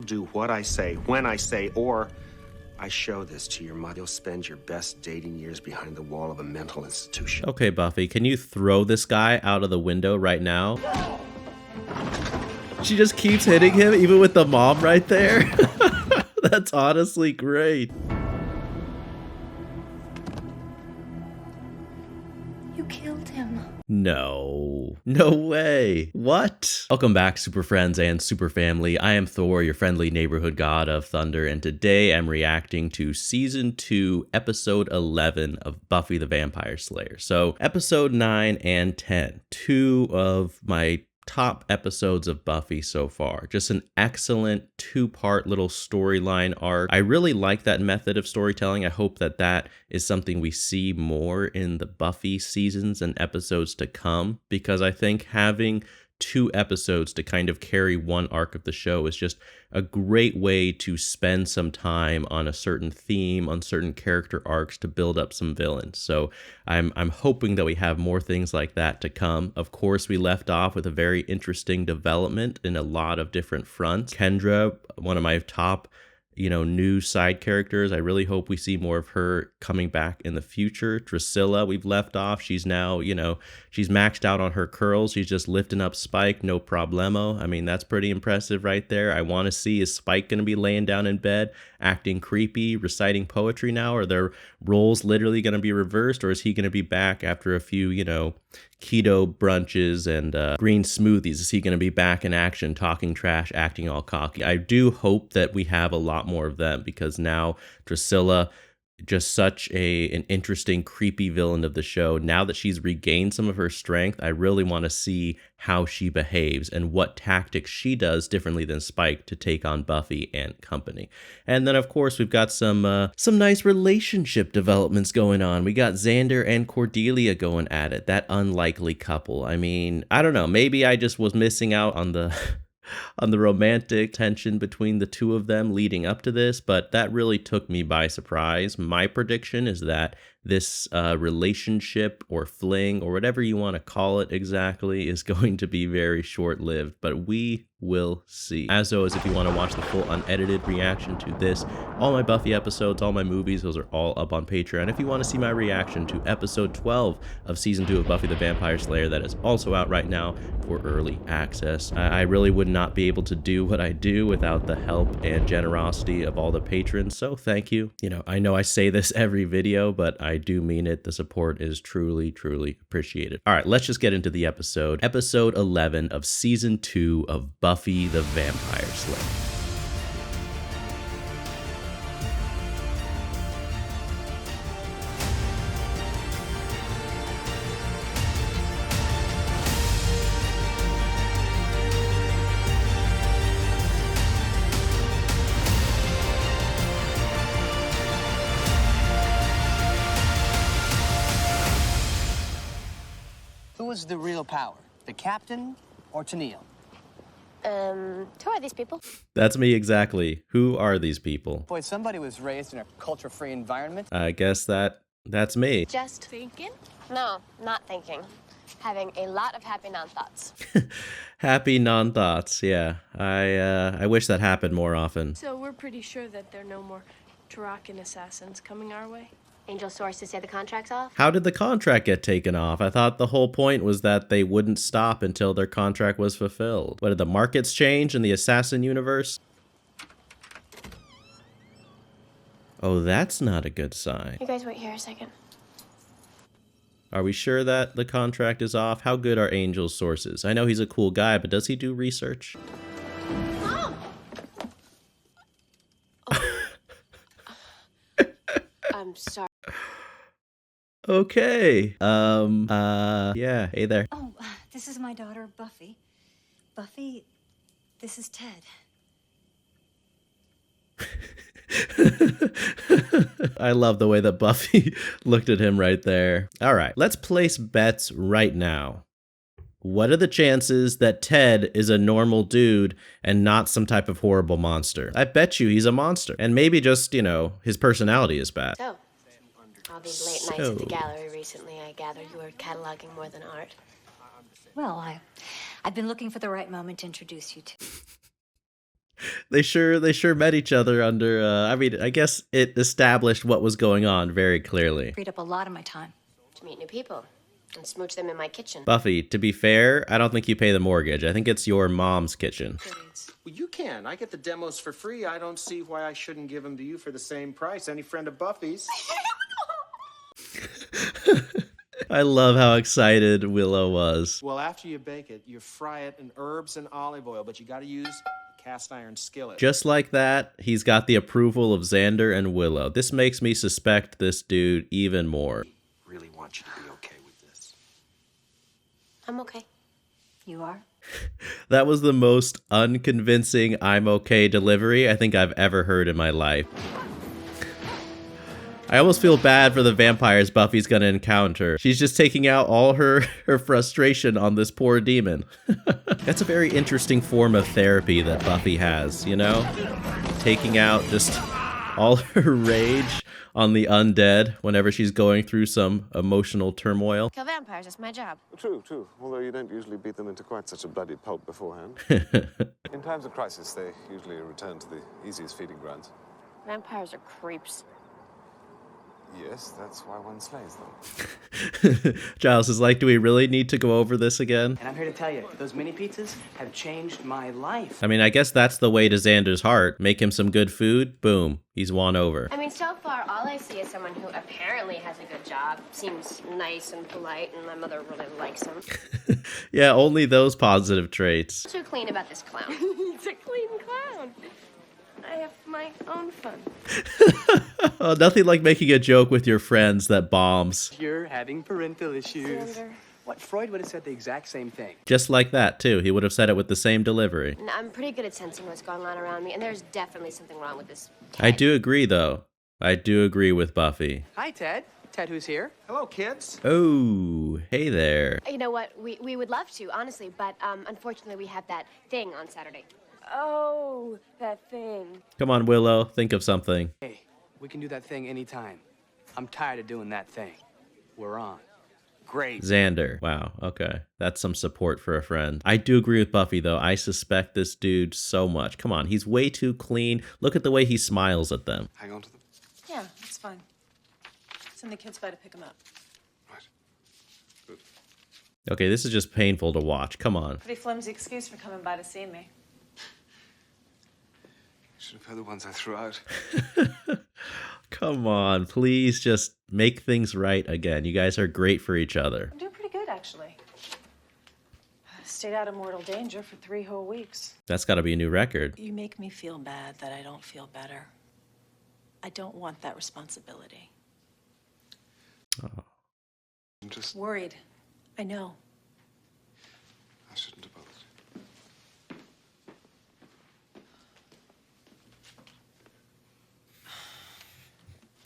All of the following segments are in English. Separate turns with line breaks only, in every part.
do what I say, when I say, or I show this to your mother. You'll spend your best dating years behind the wall of a mental institution.
Okay, Buffy, can you throw this guy out of the window right now? She just keeps hitting him, even with the mom right there. That's honestly great.
You killed him.
No way. What? Welcome back, super friends and super family. I am Thor, your friendly neighborhood god of thunder, and today I'm reacting to season 2, episode 11 of Buffy the Vampire Slayer. So episode 9 and 10, two of my top episodes of Buffy so far. Just an excellent two-part little storyline arc. I really like that method of storytelling. I hope that that is something we see more in the Buffy seasons and episodes to come, because I think having 2 episodes to kind of carry one arc of the show is just a great way to spend some time on a certain theme, on certain character arcs to build up some villains. So I'm hoping that we have more things like that to come. Of course, we left off with a very interesting development in a lot of different fronts. Kendra, one of my top new side characters. I really hope we see more of her coming back in the future. Drusilla, we've left off. She's now, she's maxed out on her curls. She's just lifting up Spike, no problemo. I mean, that's pretty impressive right there. I want to see, is Spike going to be laying down in bed, acting creepy, reciting poetry now? Are their roles literally going to be reversed? Or is he going to be back after a few, keto brunches and green smoothies? Is he going to be back in action, talking trash, acting all cocky? I do hope that we have a lot more of them, because now Drusilla, just such an interesting, creepy villain of the show. Now that she's regained some of her strength, I really want to see how she behaves and what tactics she does differently than Spike to take on Buffy and company. And then, of course, we've got some nice relationship developments going on. We got Xander and Cordelia going at it, that unlikely couple. I mean, I don't know, maybe I just was missing out on the on the romantic tension between the two of them leading up to this, but that really took me by surprise. My prediction is that this relationship or fling or whatever you want to call it exactly is going to be very short-lived, but we will see. As always, if you want to watch the full unedited reaction to this, all my Buffy episodes, all my movies, those are all up on Patreon. If you want to see my reaction to episode 12 of season 2 of Buffy the Vampire Slayer, that is also out right now for early access. I really would not be able to do what I do without the help and generosity of all the patrons, so thank you. I know I say this every video, but I do mean it. The support is truly, truly appreciated. All right, let's just get into the episode. Episode 11 of season 2 of Buffy the Vampire Slayer.
Who is the real power? The captain or Tennille?
Who are these people?
That's me exactly. Who are these people?
Boy, somebody was raised in a culture-free environment.
I guess that's me.
Just thinking? No, not thinking. Having a lot of happy non-thoughts.
Happy non-thoughts, yeah. I wish that happened more often.
So we're pretty sure that there are no more Tarakan assassins coming our way?
Angel sources say the contract's off?
How did the contract get taken off? I thought the whole point was that they wouldn't stop until their contract was fulfilled. What, did the markets change in the assassin universe? Oh, that's not a good sign.
You guys wait here a second.
Are we sure that the contract is off? How good are Angel's sources? I know he's a cool guy, but does he do research?
Mom! I'm sorry.
Okay. Yeah, hey there.
Oh, this is my daughter, Buffy. Buffy, this is Ted.
I love the way that Buffy looked at him right there. All right, let's place bets right now. What are the chances that Ted is a normal dude and not some type of horrible monster? I bet you he's a monster. And maybe just, his personality is bad.
So, all these late nights at the gallery recently, I gather you were cataloging more than art.
Well, I've been looking for the right moment to introduce you to.
They sure met each other under, I mean, I guess it established what was going on very clearly.
Freed up a lot of my time.
To meet new people and smooch them in my kitchen.
Buffy, to be fair, I don't think you pay the mortgage. I think it's your mom's kitchen.
Well, you can. I get the demos for free. I don't see why I shouldn't give them to you for the same price. Any friend of Buffy's.
I love how excited Willow was.
Well, after you bake it, you fry it in herbs and olive oil, but you got to use a cast iron skillet.
Just like that, he's got the approval of Xander and Willow. This makes me suspect this dude even more.
Really want you to be okay with this.
I'm okay.
You are?
That was the most unconvincing I'm okay delivery I think I've ever heard in my life. I almost feel bad for the vampires Buffy's gonna encounter. She's just taking out all her frustration on this poor demon. That's a very interesting form of therapy that Buffy has, you know? Taking out just all her rage on the undead whenever she's going through some emotional turmoil.
Kill vampires, that's my job.
True, true. Although you don't usually beat them into quite such a bloody pulp beforehand. In times of crisis, they usually return to the easiest feeding grounds.
Vampires are creeps.
Yes, that's why one slays them.
Giles is like, do we really need to go over this again?
And I'm here to tell you, those mini pizzas have changed my life.
I mean, I guess that's the way to Xander's heart. Make him some good food, boom, he's won over.
I mean, so far, all I see is someone who apparently has a good job, seems nice and polite, and my mother really likes him.
Yeah, only those positive traits.
What's so clean about this clown?
He's a clean clown. I have my own fun.
Oh, nothing like making a joke with your friends that bombs.
You're having parental issues.
Xander.
What, Freud would have said the exact same thing.
Just like that, too. He would have said it with the same delivery.
And I'm pretty good at sensing what's going on around me, and there's definitely something wrong with this
I
Ted.
do agree, though. I do agree with Buffy.
Hi, Ted. Ted, who's here?
Hello, kids.
Oh, hey there.
You know what? We would love to, honestly, but unfortunately we have that thing on Saturday.
Oh, that thing.
Come on, Willow, think of something.
Hey, we can do that thing anytime. I'm tired of doing that thing. We're on.
Great.
Xander. Wow, okay. That's some support for a friend. I do agree with Buffy, though. I suspect this dude so much. Come on, he's way too clean. Look at the way he smiles at them.
Hang on to them.
Yeah, it's fine. Send the kids by to pick them up.
Right. Good.
Okay, this is just painful to watch. Come on.
Pretty flimsy excuse for coming by to see me.
Should have heard the ones I threw out.
Come on, please just make things right again. You guys are great for each other.
I'm doing pretty good, actually. Stayed out of mortal danger for 3 whole weeks.
That's got to be a new record.
You make me feel bad that I don't feel better. I don't want that responsibility.
Oh.
I'm just...
Worried. I know.
I shouldn't have bothered.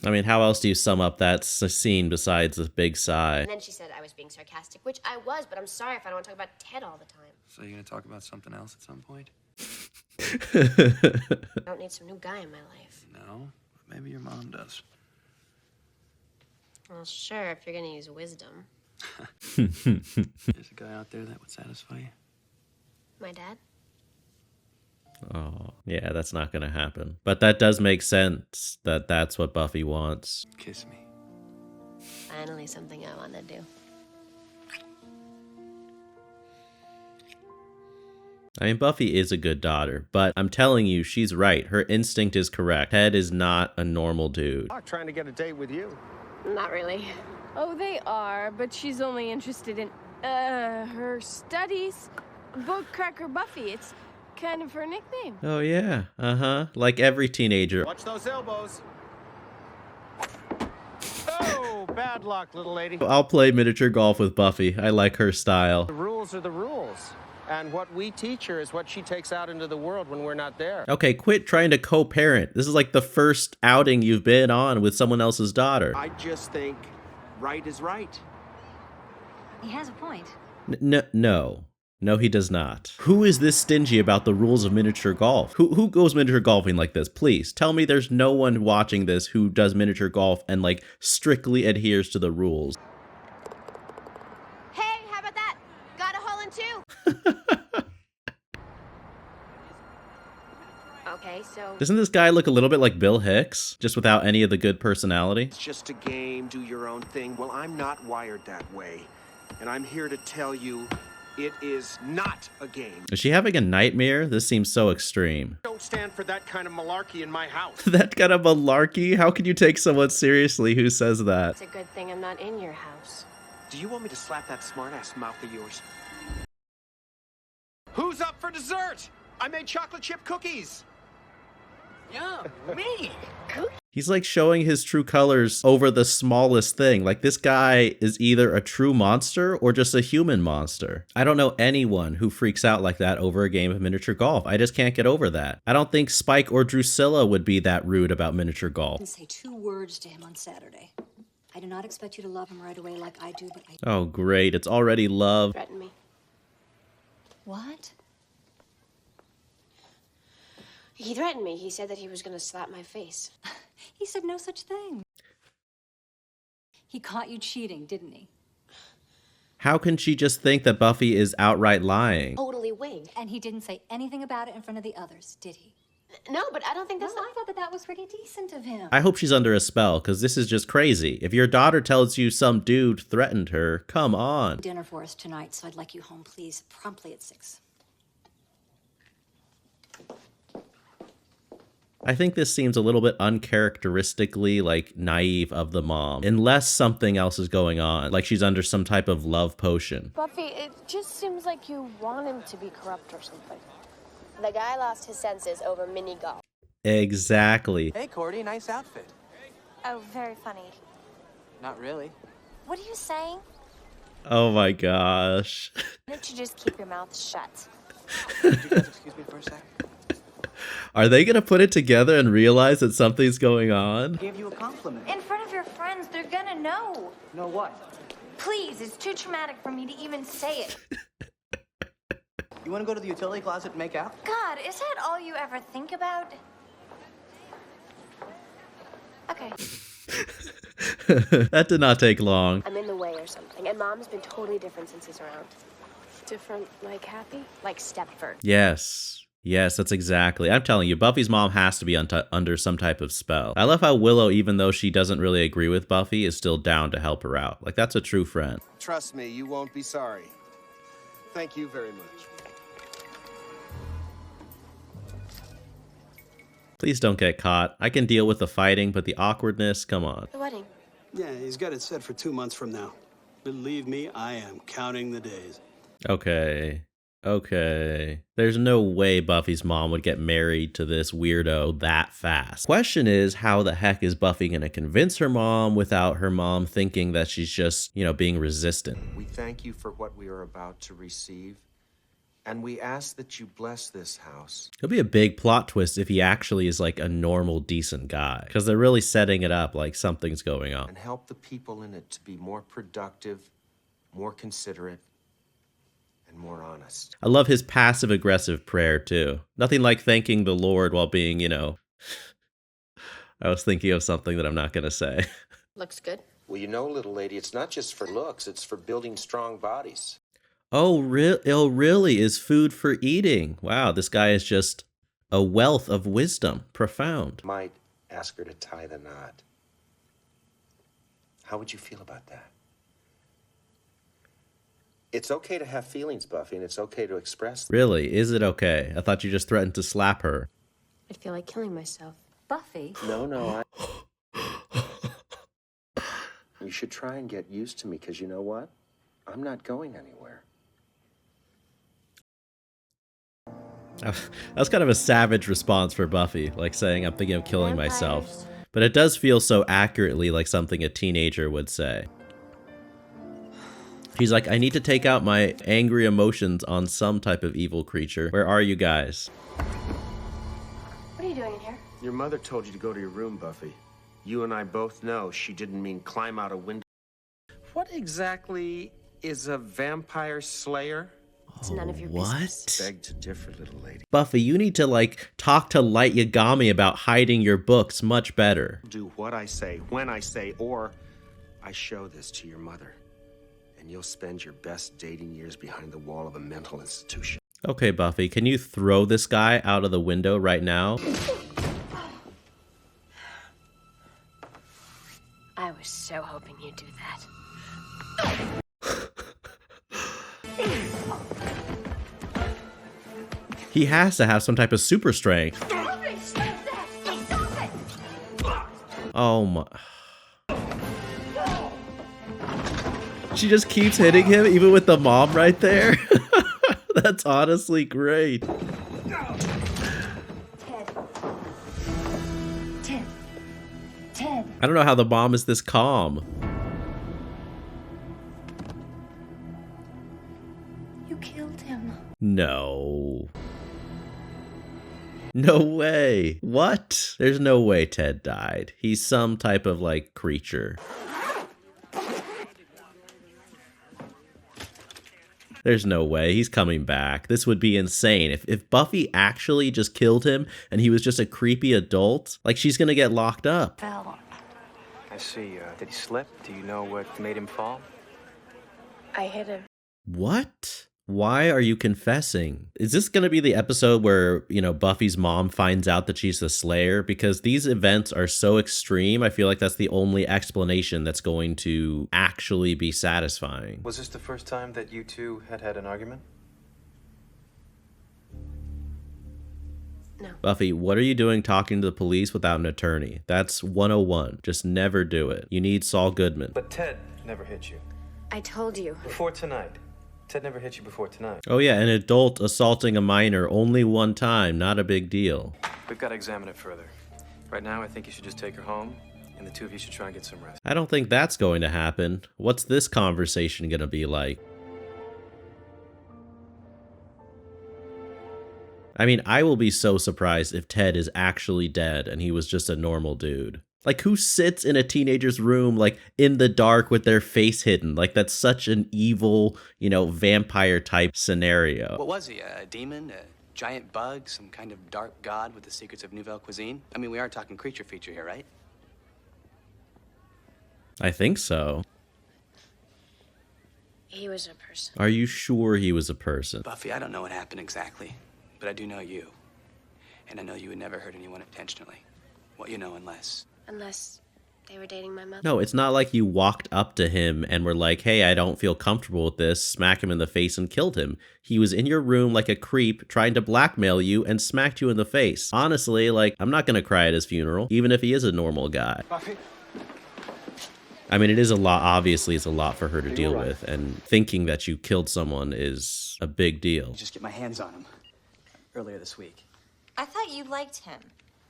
I mean, how else do you sum up that scene besides this big sigh?
And then she said I was being sarcastic, which I was, but I'm sorry if I don't want to talk about Ted all the time.
So you're gonna talk about something else at some point?
I don't need some new guy in my life.
No, but maybe your mom does.
Well, sure, if you're gonna use wisdom.
There's a guy out there that would satisfy you.
My dad?
Oh, yeah, that's not going to happen. But that does make sense that that's what Buffy wants.
Kiss me.
Finally, something I want to do.
I mean, Buffy is a good daughter, but I'm telling you, she's right. Her instinct is correct. Ted is not a normal dude.
I'm trying to get a date with you.
Not really.
Oh, they are, but she's only interested in, her studies. Bookcracker Buffy, it's kind of her nickname.
Oh, yeah. Uh-huh. Like every teenager.
Watch those elbows. Oh, bad luck, little lady.
I'll play miniature golf with Buffy. I like her style.
The rules are the rules. And what we teach her is what she takes out into the world when we're not there.
Okay, quit trying to co-parent. This is like the first outing you've been on with someone else's daughter.
I just think right is right.
He has a point.
No. No, he does not. Who is this stingy about the rules of miniature golf? Who goes miniature golfing like this? Please, tell me there's no one watching this who does miniature golf and, like, strictly adheres to the rules.
Hey, how about that? Got a hole in 2. okay, so...
Doesn't this guy look a little bit like Bill Hicks, just without any of the good personality?
It's just a game, do your own thing. Well, I'm not wired that way. And I'm here to tell you, it is not a game.
Is she having a nightmare? This seems so extreme.
Don't stand for that kind of malarkey in my house.
That kind of malarkey? How can you take someone seriously who says that?
It's a good thing I'm not in your house.
Do you want me to slap that smart-ass mouth of yours? Who's up for dessert? I made chocolate chip cookies.
Yeah, me.
He's like showing his true colors over the smallest thing. Like this guy is either a true monster or just a human monster. I don't know anyone who freaks out like that over a game of miniature golf. I just can't get over that. I don't think Spike or Drusilla would be that rude about miniature golf.
I can say 2 words to him on Saturday. I do not expect you to love him right away like I do, but I...
Oh, great. It's already love.
Threaten me.
What?
He threatened me. He said that he was going to slap my face.
He said no such thing. He caught you cheating, didn't he?
How can she just think that Buffy is outright lying?
Totally wig.
And he didn't say anything about it in front of the others, did he?
No, but I don't think that's...
Well, I thought that was pretty decent of him.
I hope she's under a spell, because this is just crazy. If your daughter tells you some dude threatened her, come on.
Dinner for us tonight, so I'd like you home, please, promptly at 6.
I think this seems a little bit uncharacteristically, like, naive of the mom. Unless something else is going on, like she's under some type of love potion.
Buffy, it just seems like you want him to be corrupt or something.
The guy lost his senses over mini golf.
Exactly.
Hey, Cordy, nice outfit.
Oh, very funny.
Not really.
What are you saying?
Oh my gosh.
Why don't you just keep your mouth shut?
Could you guys excuse me for a second?
Are they gonna put it together and realize that something's going on?
Gave you a compliment.
In front of your friends, they're gonna know.
Know what?
Please, it's too traumatic for me to even say it.
You want to go to the utility closet and make out?
God, is that all you ever think about? Okay.
That did not take long.
I'm in the way or something, and Mom's been totally different since he's around.
Different, like happy?
Like Stepford.
Yes. Yes, that's exactly. I'm telling you, Buffy's mom has to be under some type of spell. I love how Willow, even though she doesn't really agree with Buffy, is still down to help her out. Like, that's a true friend.
Trust me, you won't be sorry. Thank you very much.
Please don't get caught. I can deal with the fighting, but the awkwardness, come on.
The wedding.
Yeah, he's got it set for 2 months from now. Believe me, I am counting the days.
Okay. Okay. There's no way Buffy's mom would get married to this weirdo that fast. Question is, how the heck is Buffy gonna convince her mom without her mom thinking that she's just, you know, being resistant?
We thank you for what we are about to receive, and we ask that you bless this house.
It'll be a big plot twist if he actually is like a normal, decent guy. Because they're really setting it up like something's going on.
And help the people in it to be more productive, more considerate, and more honest.
I love his passive-aggressive prayer, too. Nothing like thanking the Lord while being, you know... I was thinking of something that I'm not going to say.
Looks good.
Well, you know, little lady, it's not just for looks, it's for building strong bodies.
Oh, really is food for eating. Wow, this guy is just a wealth of wisdom. Profound.
Might ask her to tie the knot. How would you feel about that? It's okay to have feelings, Buffy, and it's okay to express them.
Really? Is it okay? I thought you just threatened to slap her.
I'd feel like killing myself.
Buffy?
No, You should try and get used to me, because you know what? I'm not going anywhere.
That's kind of a savage response for Buffy, like saying, I'm thinking of killing myself. But it does feel so accurately like something a teenager would say. She's like, I need to take out my angry emotions on some type of evil creature. Where are you guys?
What are you doing in here?
Your mother told you to go to your room, Buffy. You and I both know she didn't mean climb out a window. What exactly is a vampire slayer?
It's none of your
What?
business.
Beg to differ, little lady.
Buffy, you need to, like, talk to Light Yagami about hiding your books much better.
Do what I say, when I say, or I show this to your mother. And you'll spend your best dating years behind the wall of a mental institution.
Okay, Buffy, can you throw this guy out of the window right now?
I was so hoping you'd do that.
He has to have some type of super strength. Oh my. She just keeps hitting him even with the mom right there. That's honestly great.
Ted.
I don't know how the mom is this calm.
You killed him.
No. No way. What? There's no way Ted died. He's some type of, like, creature. There's no way. He's coming back. This would be insane. If Buffy actually just killed him and he was just a creepy adult, like, she's gonna get locked up.
Fell. I see. Did he slip? Do you know what made him fall?
I hit him.
What? Why are you confessing? Is this going to be the episode where, you know, Buffy's mom finds out that she's the Slayer? Because these events are so extreme, I feel like that's the only explanation that's going to actually be satisfying.
Was this the first time that you two had an argument?
No.
Buffy, what are you doing talking to the police without an attorney? That's 101. Just never do it. You need Saul Goodman.
But Ted never hit you.
I told you.
Before tonight. Ted never hit you before tonight.
Oh yeah, an adult assaulting a minor only one time, not a big deal.
We've got to examine it further. Right now, I think you should just take her home, and the two of you should try and get some rest.
I don't think that's going to happen. What's this conversation gonna be like? I mean, I will be so surprised if Ted is actually dead and he was just a normal dude. Like, who sits in a teenager's room, like, in the dark with their face hidden? Like, that's such an evil, you know, vampire-type scenario.
What was he? A demon? A giant bug? Some kind of dark god with the secrets of Nouvelle cuisine? I mean, we are talking creature feature here, right?
I think so.
He was a person.
Are you sure he was a person?
Buffy, I don't know what happened exactly, but I do know you. And I know you would never hurt anyone intentionally. What you know, unless
they were dating my mother.
No, it's not like you walked up to him and were like, hey, I don't feel comfortable with this, smack him in the face and killed him. He was in your room like a creep trying to blackmail you and smacked you in the face. Honestly, like, I'm not gonna cry at his funeral, even if he is a normal guy.
Buffy?
I mean, it is a lot, obviously it's a lot for her to deal with, and thinking that you killed someone is a big deal.
Just get my hands on him earlier this week.
I thought you liked him.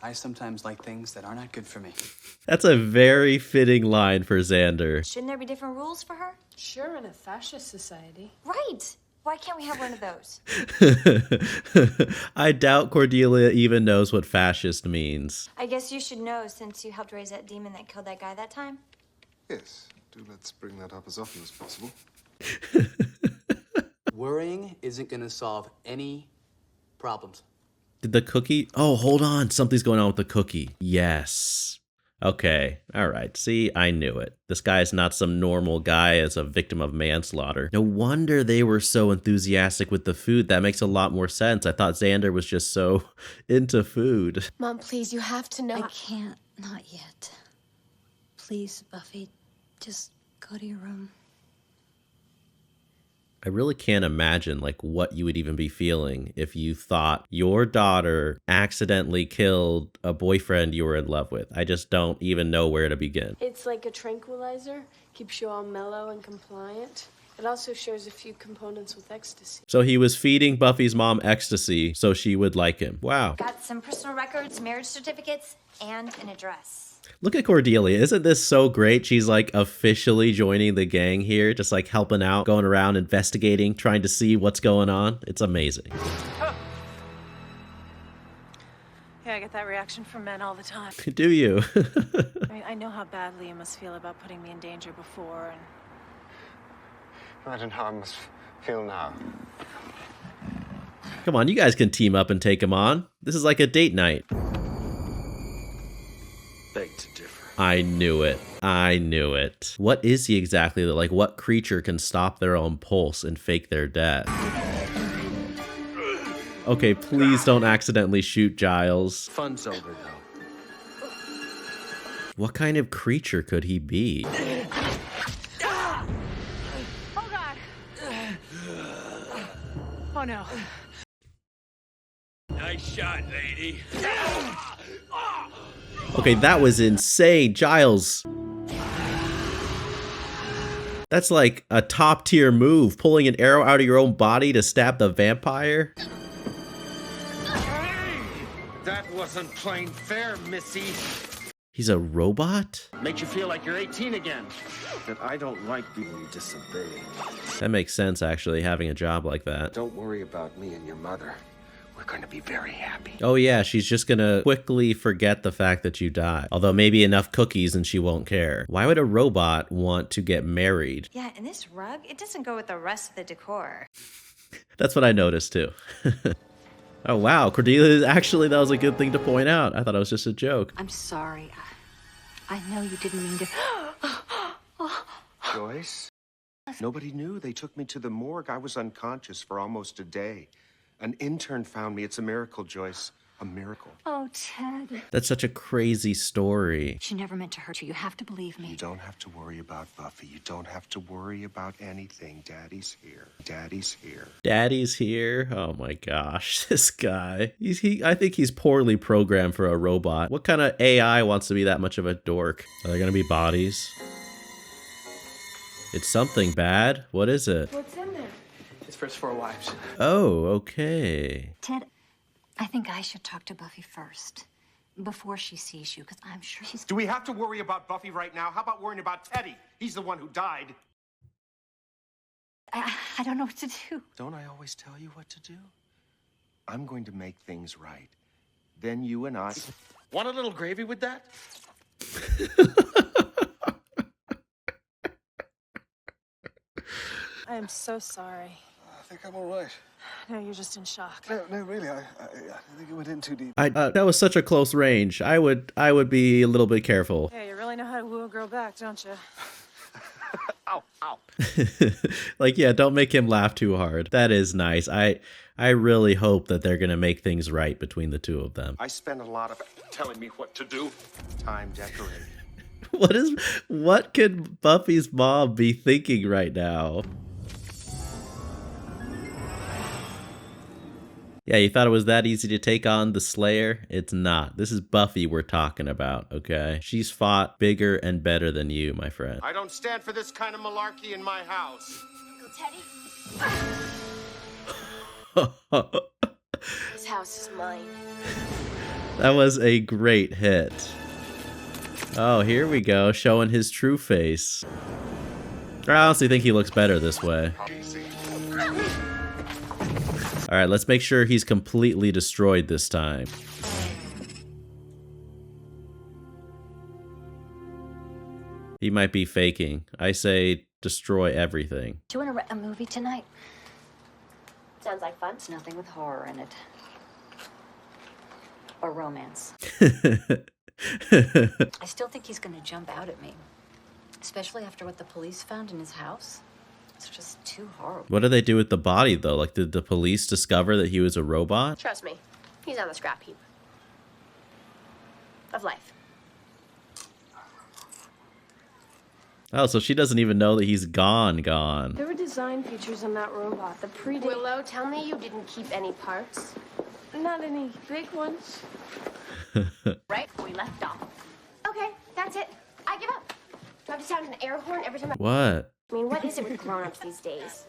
I sometimes like things that are not good for me.
That's a very fitting line for Xander.
Shouldn't there be different rules for her?
Sure, in a fascist society.
Right. Why can't we have one of those?
I doubt Cordelia even knows what fascist means.
I guess you should know since you helped raise that demon that killed that guy that time.
Yes, let's bring that up as often as possible.
Worrying isn't gonna solve any problems.
Did the cookie? Oh, hold on. Something's going on with the cookie. Yes. Okay. All right. See, I knew it. This guy's not some normal guy as a victim of manslaughter. No wonder they were so enthusiastic with the food. That makes a lot more sense. I thought Xander was just so into food.
Mom, please, you have to know.
I can't. Not yet. Please, Buffy, just go to your room.
I really can't imagine like what you would even be feeling if you thought your daughter accidentally killed a boyfriend you were in love with. I just don't even know where to begin.
It's like a tranquilizer. Keeps you all mellow and compliant. It also shares a few components with ecstasy.
So he was feeding Buffy's mom ecstasy so she would like him. Wow.
Got some personal records, marriage certificates, and an address.
Look at Cordelia. Isn't this so great? She's like officially joining the gang here, just like helping out, going around investigating, trying to see what's going on. It's amazing.
Yeah, I get that reaction from men all the time.
Do you?
I mean, I know how badly you must feel about putting me in danger before, and
Imagine how I must feel now.
Come on, you guys can team up and take him on. This is like a date night.
Beg to differ.
I knew it. I knew it. What is he exactly? Like, what creature can stop their own pulse and fake their death? Okay, please don't accidentally shoot Giles.
Fun's over, though.
What kind of creature could he be?
Oh, God. Oh, no.
Nice shot, lady.
Okay, that was insane. Giles. That's like a top tier move, pulling an arrow out of your own body to stab the vampire.
That wasn't plain fair, Missy.
He's a robot?
Makes you feel like you're 18 again. But I don't like being disobeyed.
That makes sense, actually, having a job like that.
Don't worry about me and your mother. We're going to be very happy.
Oh yeah, she's just gonna quickly forget the fact that you died. Although maybe enough cookies and she won't care. Why would a robot want to get married?
Yeah, and this rug, it doesn't go with the rest of the decor.
That's what I noticed too. Oh wow, Cordelia, actually that was a good thing to point out. I thought it was just a joke.
I'm sorry. I know you didn't mean to.
Joyce? Nobody knew. They took me to the morgue. I was unconscious for almost a day. An intern found me. It's a miracle, Joyce. A miracle.
Oh, Ted.
That's such a crazy story.
She never meant to hurt you. You have to believe me.
You don't have to worry about Buffy. You don't have to worry about anything. Daddy's here. Daddy's here.
Daddy's here? Oh my gosh, this guy. I think he's poorly programmed for a robot. What kind of AI wants to be that much of a dork? Are there gonna be bodies? It's something bad? What is it?
What's in there?
His first 4 wives.
Oh, okay.
Ted, I think I should talk to Buffy first. Before she sees you, because I'm sure she's...
Do we have to worry about Buffy right now? How about worrying about Teddy? He's the one who died.
I don't know what to do.
Don't I always tell you what to do? I'm going to make things right. Then you and I... Want a little gravy with that?
I am so sorry.
I think I'm all right.
No, you're just in shock.
No, really, I think it went in too deep.
That was such a close range. I would be a little bit careful.
Yeah, you really know how to woo a girl back, don't you?
Ow, ow.
Like, yeah, don't make him laugh too hard. That is nice. I really hope that they're gonna make things right between the two of them.
I spend a lot of telling me what to do. Time decorating.
What could Buffy's mom be thinking right now? Yeah, you thought it was that easy to take on the Slayer? It's not. This is Buffy we're talking about, okay? She's fought bigger and better than you, my friend.
I don't stand for this kind of malarkey in my house.
Uncle Teddy? This house is mine.
That was a great hit. Oh, here we go, showing his true face. I honestly think he looks better this way. All right, let's make sure he's completely destroyed this time. He might be faking. I say destroy everything.
Do you want to rent a movie tonight?
Sounds like fun.
There's nothing with horror in it. Or romance. I still think he's going to jump out at me. Especially after what the police found in his house. It's just too horrible.
What did they do with the body, though? Like, did the police discover that he was a robot?
Trust me, he's on the scrap heap of life.
Oh, so she doesn't even know that he's gone.
There were design features on that robot that predate...
Willow, tell me you didn't keep any parts.
Not any big ones.
Right where we left off. Okay, that's it. I give up. Do I have to sound an air horn every time I...
What?
I mean, what is it with grown-ups these days?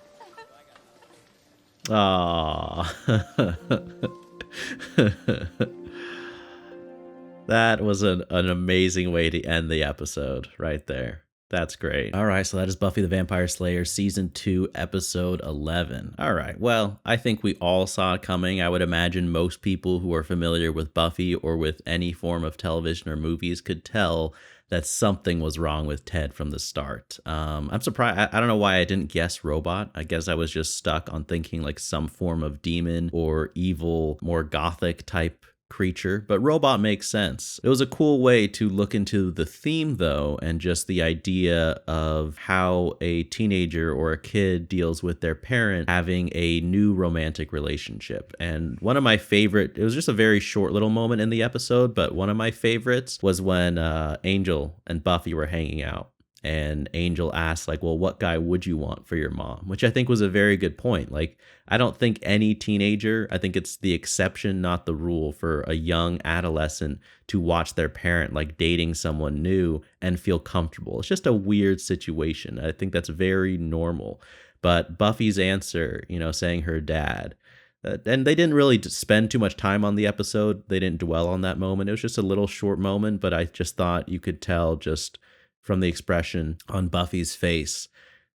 Aww. That was an amazing way to end the episode right there. That's great. All right, so that is Buffy the Vampire Slayer Season 2, Episode 11. All right, well, I think we all saw it coming. I would imagine most people who are familiar with Buffy or with any form of television or movies could tell that something was wrong with Ted from the start. I'm surprised. I don't know why I didn't guess robot. I guess I was just stuck on thinking like some form of demon or evil, more gothic type creature, but robot makes sense. It was a cool way to look into the theme, though, and just the idea of how a teenager or a kid deals with their parent having a new romantic relationship. And one of my favorite, it was just a very short little moment in the episode, but one of my favorites was when Angel and Buffy were hanging out. And Angel asked, like, well, what guy would you want for your mom? Which I think was a very good point. Like, I don't think any teenager, I think it's the exception, not the rule, for a young adolescent to watch their parent, like, dating someone new and feel comfortable. It's just a weird situation. I think that's very normal. But Buffy's answer, saying her dad, and they didn't really spend too much time on the episode. They didn't dwell on that moment. It was just a little short moment, but I just thought you could tell just from the expression on Buffy's face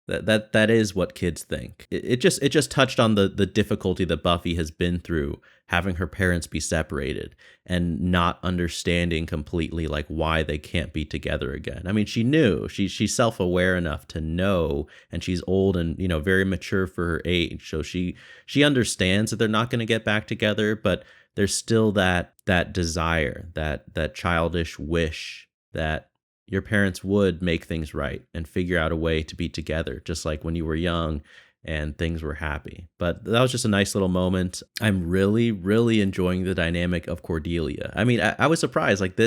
that is what kids think. It just touched on the difficulty that Buffy has been through, having her parents be separated and not understanding completely like why they can't be together again. I mean, she knew, she's self-aware enough to know, and she's old and very mature for her age, so she understands that they're not going to get back together, but there's still that desire, that childish wish that your parents would make things right and figure out a way to be together, just like when you were young and things were happy. But that was just a nice little moment. I'm really, really enjoying the dynamic of Cordelia. I mean, I was surprised, like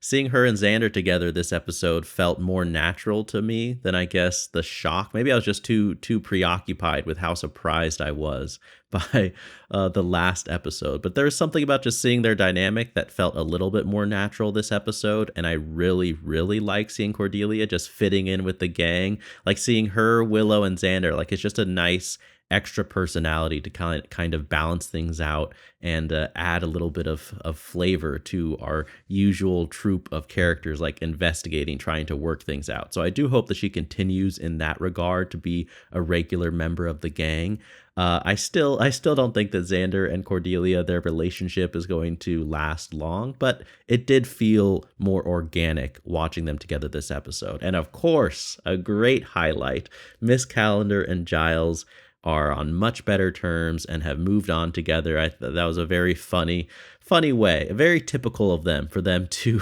seeing her and Xander together this episode felt more natural to me than, I guess, the shock. Maybe I was just too preoccupied with how surprised I was by the last episode. But there's something about just seeing their dynamic that felt a little bit more natural this episode. And I really, really like seeing Cordelia just fitting in with the gang. Like seeing her, Willow, and Xander, like it's just a nice extra personality to kind of balance things out and add a little bit of flavor to our usual troupe of characters, like investigating, trying to work things out. So I do hope that she continues in that regard to be a regular member of the gang. I still don't think that Xander and Cordelia, their relationship is going to last long, but it did feel more organic watching them together this episode. And of course, a great highlight, Miss Calendar and Giles are on much better terms and have moved on together. That was a very funny way, very typical of them, for them to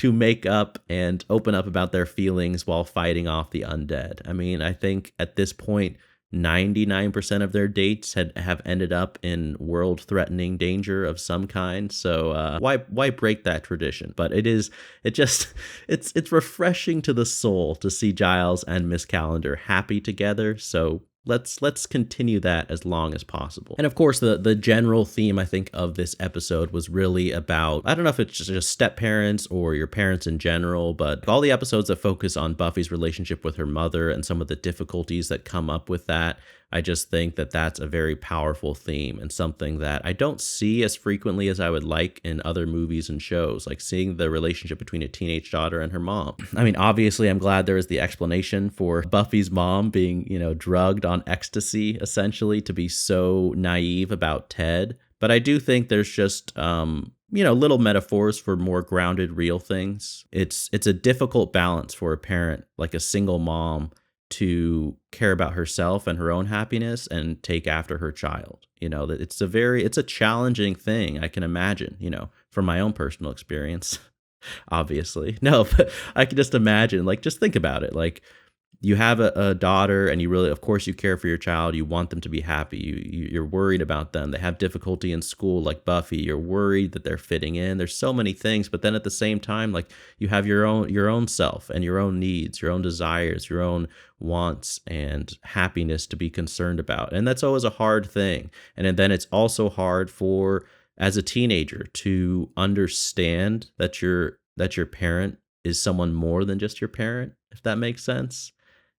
make up and open up about their feelings while fighting off the undead. I mean, I think at this point, 99% of their dates have ended up in world-threatening danger of some kind. So why break that tradition? But it's refreshing to the soul to see Giles and Miss Calendar happy together. So let's continue that as long as possible. And of course, the general theme, I think, of this episode was really about, I don't know if it's just step parents or your parents in general, but all the episodes that focus on Buffy's relationship with her mother and some of the difficulties that come up with that. I just think that that's a very powerful theme and something that I don't see as frequently as I would like in other movies and shows, like seeing the relationship between a teenage daughter and her mom. I mean, obviously, I'm glad there is the explanation for Buffy's mom being, drugged on ecstasy, essentially, to be so naive about Ted. But I do think there's just, little metaphors for more grounded, real things. It's a difficult balance for a parent, like a single mom, to care about herself and her own happiness and take after her child. That it's a challenging thing, I can imagine, from my own personal experience, obviously. No, but I can just imagine, just think about it. You have a daughter and you really, of course, you care for your child. You want them to be happy. You're worried about them. They have difficulty in school, like Buffy. You're worried that they're fitting in. There's so many things. But then at the same time, you have your own self and your own needs, your own desires, your own wants and happiness to be concerned about. And that's always a hard thing. And then it's also hard as a teenager, to understand that your parent is someone more than just your parent, if that makes sense.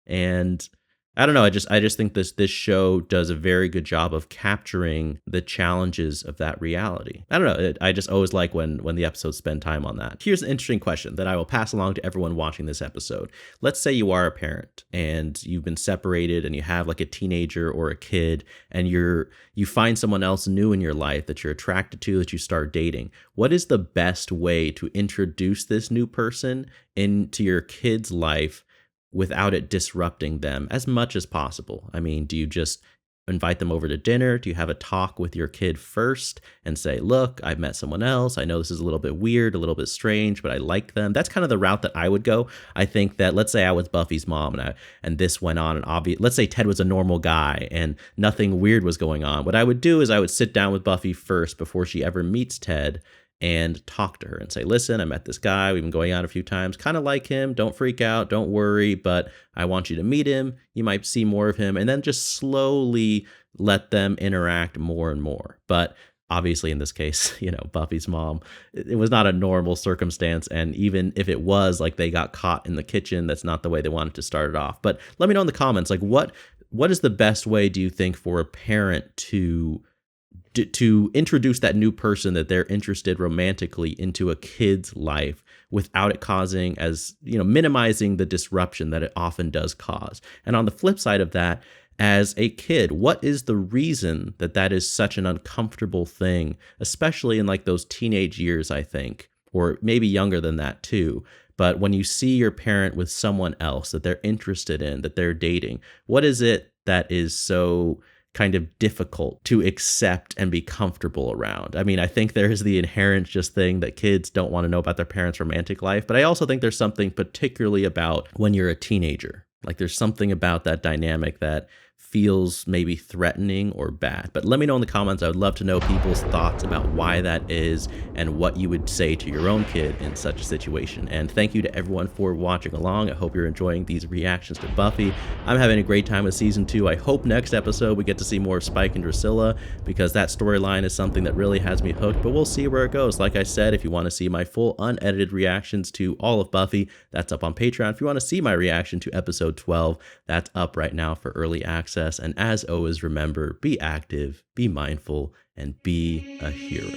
And I don't know, I just think this show does a very good job of capturing the challenges of that reality. I don't know, I just always like when the episodes spend time on that. Here's an interesting question that I will pass along to everyone watching this episode. Let's say you are a parent and you've been separated and you have a teenager or a kid, and you find someone else new in your life that you're attracted to, that you start dating. What is the best way to introduce this new person into your kid's life without it disrupting them as much as possible? I mean, do you just invite them over to dinner? Do you have a talk with your kid first and say, look, I've met someone else. I know this is a little bit weird, a little bit strange, but I like them. That's kind of the route that I would go. I think that, let's say I was Buffy's mom and this went on, and let's say Ted was a normal guy and nothing weird was going on. What I would do is I would sit down with Buffy first before she ever meets Ted and talk to her and say, listen, I met this guy. We've been going out a few times. Kind of like him. Don't freak out. Don't worry. But I want you to meet him. You might see more of him. And then just slowly let them interact more and more. But obviously, in this case, Buffy's mom, it was not a normal circumstance. And even if it was, like, they got caught in the kitchen, that's not the way they wanted to start it off. But let me know in the comments, like, what is the best way, do you think, for a parent to introduce that new person that they're interested romantically into a kid's life without it causing, as minimizing the disruption that it often does cause? And on the flip side of that, as a kid, what is the reason that is such an uncomfortable thing, especially in like those teenage years, I think, or maybe younger than that too? But when you see your parent with someone else that they're interested in, that they're dating, what is it that is so kind of difficult to accept and be comfortable around? I mean, I think there's the inherent just thing that kids don't want to know about their parents' romantic life, but I also think there's something particularly about when you're a teenager. Like, there's something about that dynamic that feels maybe threatening or bad. But let me know in the comments. I would love to know people's thoughts about why that is and what you would say to your own kid in such a situation. And thank you to everyone for watching along. I hope you're enjoying these reactions to Buffy. I'm having a great time with season 2. I hope next episode we get to see more of Spike and Drusilla, because that storyline is something that really has me hooked, but we'll see where it goes. Like I said, if you want to see my full unedited reactions to all of Buffy, that's up on Patreon. If you want to see my reaction to episode 12, that's up right now for early access. And as always, remember, be active, be mindful, and be a hero.